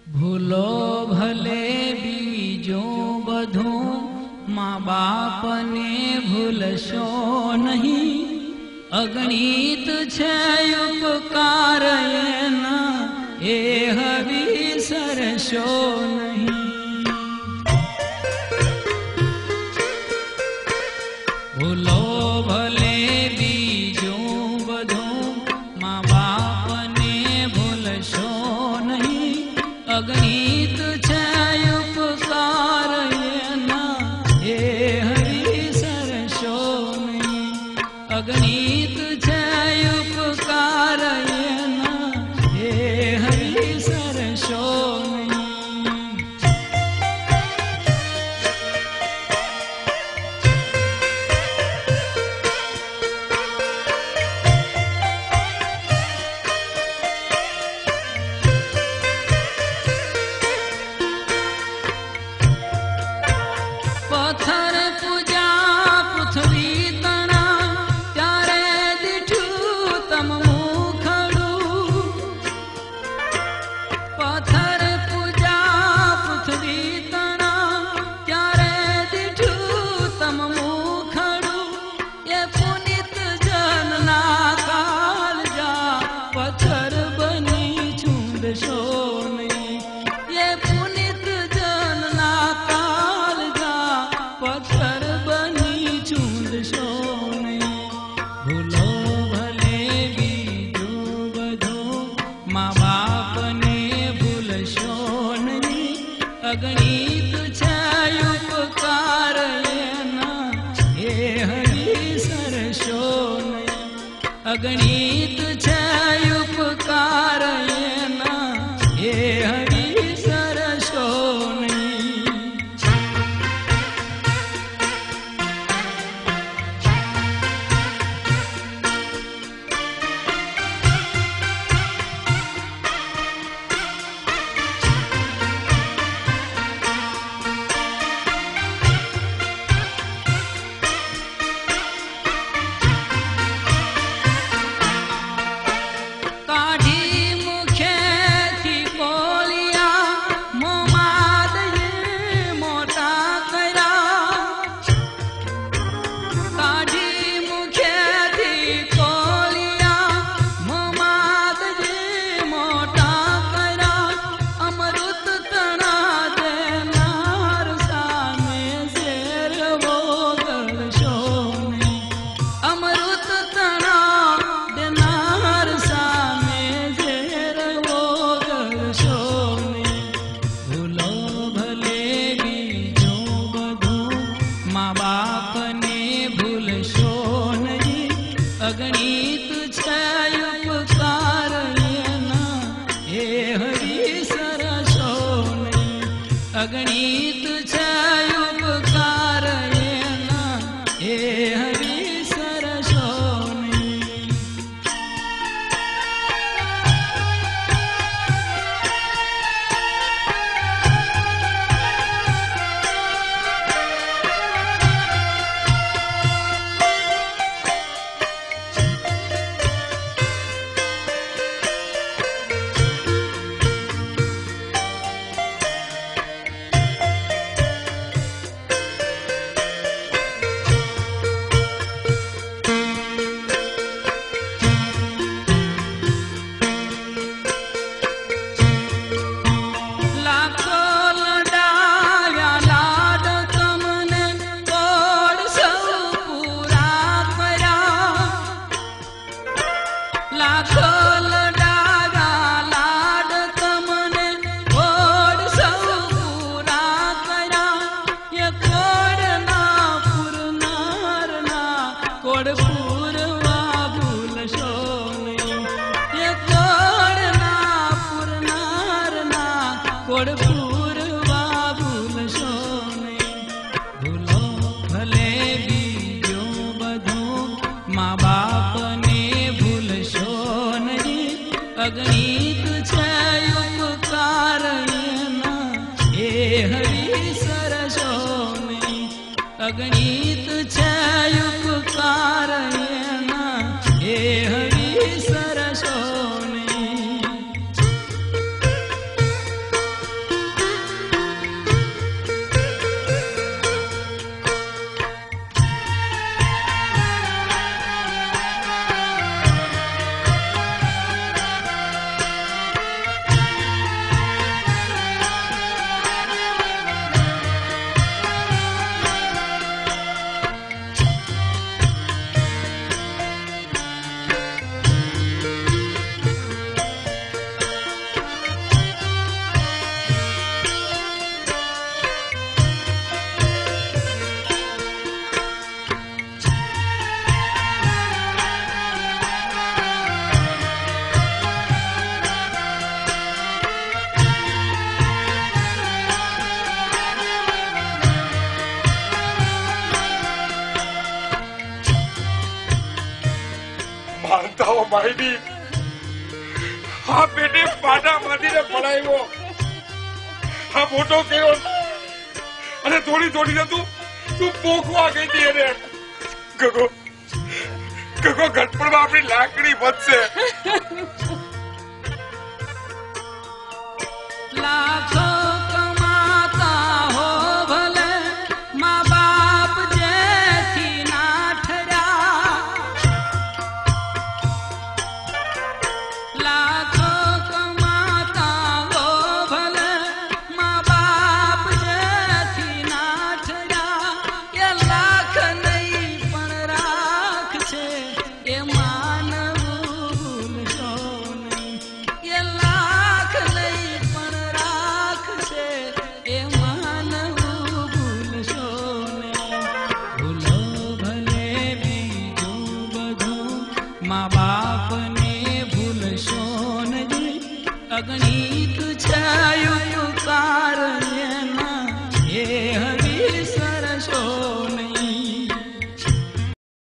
ભૂલો ભલે બીજો બધું, મા બાપને ભૂલશો નહીં. અગણિત છે ઉપકાર એના, એ વિસરશો નહીં. ભૂલો ભલે બીજું બધું, મા બાપને ભૂલશો નહીં. અગણિત છે ઉપકાર એના, એ વિસરશો નહીં. અગણિત છે ઉપકાર એના, એ વિસરશો નહીં. પથ્થર પૂજા પૃથ્વી તણા, ત્યારે દીઠું તમ મુખડું. પથ્થર પૂજા પૃથ્વી તણા, ત્યારે દીઠું તમ મુખડું. એ પુનિત જનના કાળજા, પથ્થર બની છૂંદશો નહીં. એ પુનિત જનના કાળજા, પથ્થર બની છૂંદશો નહીં. ભૂલો ભલે બીજું બધું, મા બાપને ભૂલશો નહીં. અગણિત છે ઉપકાર એના, એ વિસરશો નહીં. અગણિત છે ઉપકાર એના, એ વિસરશો નહીં. કાઢી મુખેથી બોલિયા, મોમાદયે મોટા કર્યા. કાઢી મુખેથી બોલિયા, મોમાદયે મોટા કર્યા. અમૃત તણા દેનાર સામે ઝેર વોગળશો નહીં. અમૃત તણા દેનાર સામે ઝેર વોગળશો નહીં. ભૂલો ભલે બીજું બધું, મા બાપને ભૂલશો નહીં. અગણિત છે ઉપકાર એના, એ વિસરશો નહીં. અગણિત છે ઉપકાર એના, એ વિસરશો નહીં. લાખો લડાવ્યા લાડ તમને, કોડ સૌ પૂરા કર્યા. લાખો લડાવ્યા લાડ તમને, કોડ સૌ પૂરા કર્યા. એ કોડના પૂરનારના, કોડ પૂરવા ભૂલશો નહીં. એ કોડના પૂરનારના, કોડ પૂરવા ભૂલશો નહીં. ભૂલો ભલે બીજું બધું, મા બાપને ભૂલશો નહીં. અગણિત છે ઉપકાર એના, એ વિસરશો નહીં. અગણિત છે ઉપકાર એના, એ વિસરશો નહીં. ભાઈની આ બેટે પાટા માંડીને પડાવ્યો, આ મોટો કર્યો અને થોડી થોડી તું પોખવા ગઈ હતી એને. ગગો ગઢપણમાં આપણી લાકડી વધશે. લાખો કમાતા હો ભલે મા બાપ જેથી ના ઠર્યા, લાખો કમાતા હો ભલે મા બાપ જેથી ના ઠર્યા, એ લાખ નહીં પણ રાખ છે એ માનવું ભૂલશો નહીં, એ લાખ નહીં પણ રાખ છે એ માનવું ભૂલશો નહીં. ભૂલો ભલે બીજું બધું મા બાપને ભૂલશો નહીં, અગણિત છે ઉપકાર એના એ હરી સરશો